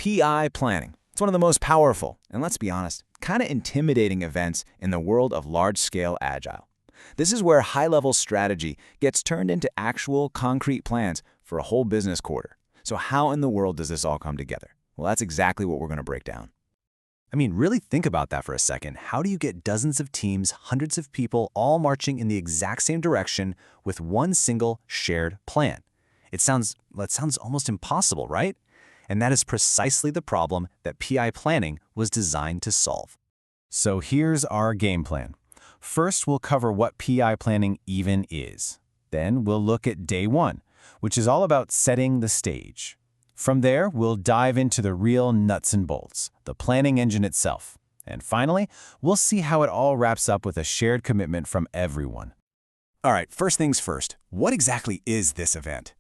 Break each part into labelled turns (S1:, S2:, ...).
S1: PI planning. It's one of the most powerful, and let's be honest, kind of intimidating events in the world of large-scale agile. This is where high-level strategy gets turned into actual, concrete plans for a whole business quarter. So how in the world does this all come together? Well, that's exactly what we're going to break down.
S2: I mean, really think about that for a second. How do you get dozens of teams, hundreds of people, all marching in the exact same direction with one single shared plan? It sounds almost impossible, right? And that is precisely the problem that PI planning was designed to solve. So here's our game plan. First, we'll cover what PI planning even is. Then we'll look at day one, which is all about setting the stage. From there, we'll dive into the real nuts and bolts, the planning engine itself. And finally, we'll see how it all wraps up with a shared commitment from everyone. All right, first things first, what exactly is this event?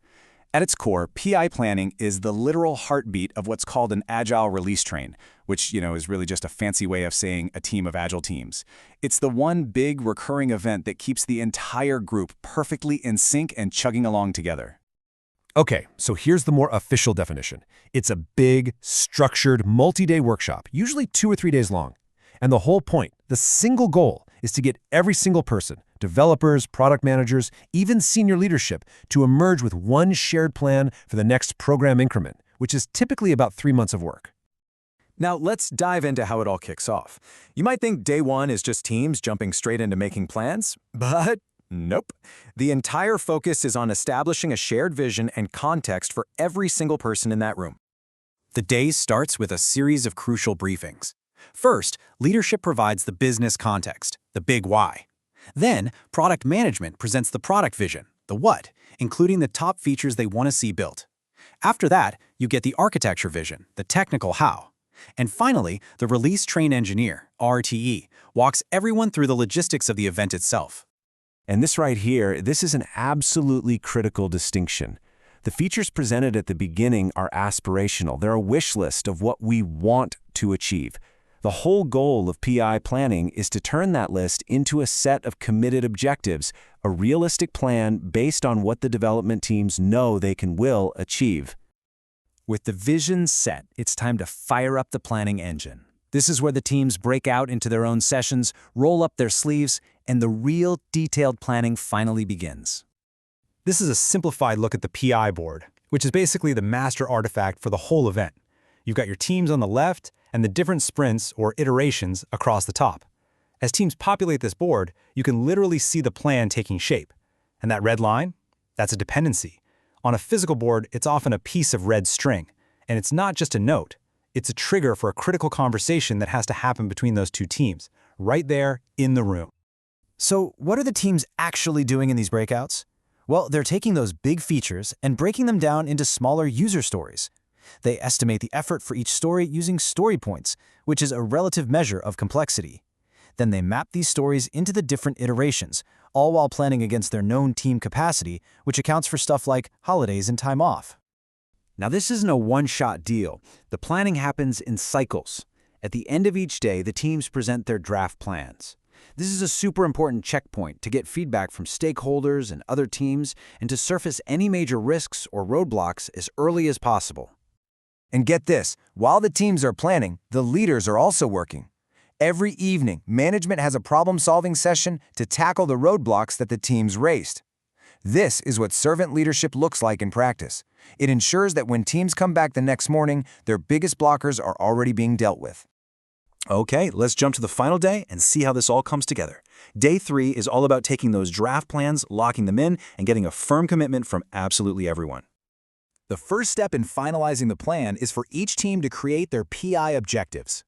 S2: At its core, PI planning is the literal heartbeat of what's called an agile release train, which, is really just a fancy way of saying a team of agile teams. It's the one big recurring event that keeps the entire group perfectly in sync and chugging along together.
S3: Okay, so here's the more official definition. It's a big, structured, multi-day workshop, usually 2 or 3 days long. And the whole point, the single goal, is to get every single person, developers, product managers, even senior leadership, to emerge with one shared plan for the next program increment, which is typically about 3 months of work.
S2: Now, let's dive into how it all kicks off. You might think day one is just teams jumping straight into making plans, but nope. The entire focus is on establishing a shared vision and context for every single person in that room. The day starts with a series of crucial briefings. First, leadership provides the business context, the big why. Then, product management presents the product vision, the what, including the top features they want to see built. After that, you get the architecture vision, the technical how. And finally, the release train engineer, RTE, walks everyone through the logistics of the event itself.
S3: And this right here, this is an absolutely critical distinction. The features presented at the beginning are aspirational. They're a wish list of what we want to achieve. The whole goal of PI planning is to turn that list into a set of committed objectives, a realistic plan based on what the development teams know they will achieve.
S2: With the vision set, it's time to fire up the planning engine. This is where the teams break out into their own sessions, roll up their sleeves, and the real detailed planning finally begins. This is a simplified look at the PI board, which is basically the master artifact for the whole event. You've got your teams on the left and the different sprints or iterations across the top. As teams populate this board, you can literally see the plan taking shape. And that red line? That's a dependency. On a physical board, it's often a piece of red string. And it's not just a note. It's a trigger for a critical conversation that has to happen between those two teams, right there in the room. So what are the teams actually doing in these breakouts? Well, they're taking those big features and breaking them down into smaller user stories. They estimate the effort for each story using story points, which is a relative measure of complexity. Then they map these stories into the different iterations, all while planning against their known team capacity, which accounts for stuff like holidays and time off. Now, this isn't a one-shot deal. The planning happens in cycles. At the end of each day, the teams present their draft plans. This is a super important checkpoint to get feedback from stakeholders and other teams and to surface any major risks or roadblocks as early as possible. And get this, while the teams are planning, the leaders are also working. Every evening, management has a problem-solving session to tackle the roadblocks that the teams raised. This is what servant leadership looks like in practice. It ensures that when teams come back the next morning, their biggest blockers are already being dealt with. Okay, let's jump to the final day and see how this all comes together. Day 3 is all about taking those draft plans, locking them in, and getting a firm commitment from absolutely everyone. The first step in finalizing the plan is for each team to create their PI objectives.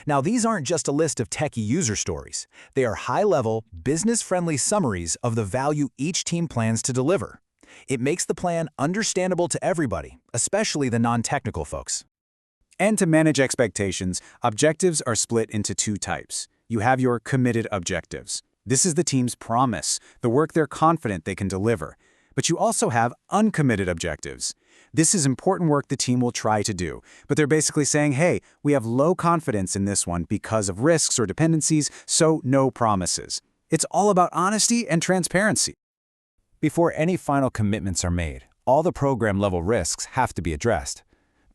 S2: Now, these aren't just a list of techie user stories. They are high-level, business-friendly summaries of the value each team plans to deliver. It makes the plan understandable to everybody, especially the non-technical folks. And to manage expectations, objectives are split into 2 types. You have your committed objectives. This is the team's promise, the work they're confident they can deliver. But you also have uncommitted objectives. This is important work the team will try to do, but they're basically saying, hey, we have low confidence in this one because of risks or dependencies, so no promises. It's all about honesty and transparency. Before any final commitments are made, all the program-level risks have to be addressed.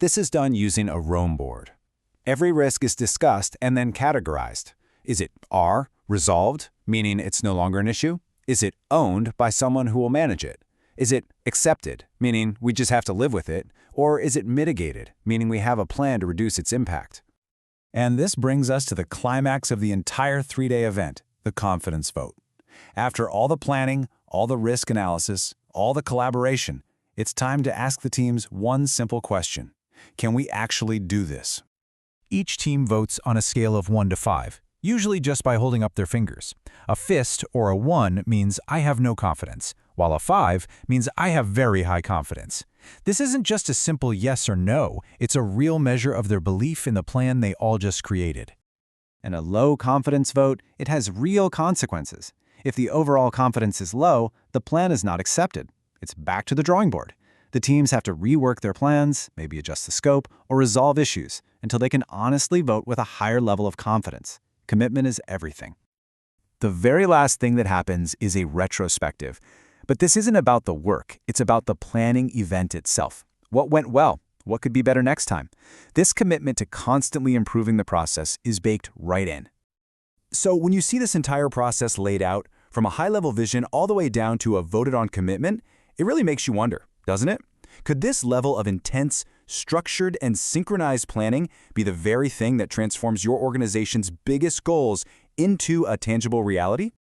S2: This is done using a Rome board. Every risk is discussed and then categorized. Is it R, resolved, meaning it's no longer an issue? Is it owned by someone who will manage it? Is it accepted, meaning we just have to live with it? Or is it mitigated, meaning we have a plan to reduce its impact? And this brings us to the climax of the entire 3-day event, the confidence vote. After all the planning, all the risk analysis, all the collaboration, it's time to ask the teams one simple question. Can we actually do this? Each team votes on a scale of 1 to 5, usually just by holding up their fingers. A fist or a 1 means I have no confidence, while a 5 means I have very high confidence. This isn't just a simple yes or no, it's a real measure of their belief in the plan they all just created. In a low confidence vote, it has real consequences. If the overall confidence is low, the plan is not accepted. It's back to the drawing board. The teams have to rework their plans, maybe adjust the scope, or resolve issues until they can honestly vote with a higher level of confidence. Commitment is everything. The very last thing that happens is a retrospective. But this isn't about the work, it's about the planning event itself. What went well? What could be better next time? This commitment to constantly improving the process is baked right in. So when you see this entire process laid out, from a high-level vision all the way down to a voted-on commitment, it really makes you wonder, doesn't it? Could this level of intense, structured, and synchronized planning be the very thing that transforms your organization's biggest goals into a tangible reality?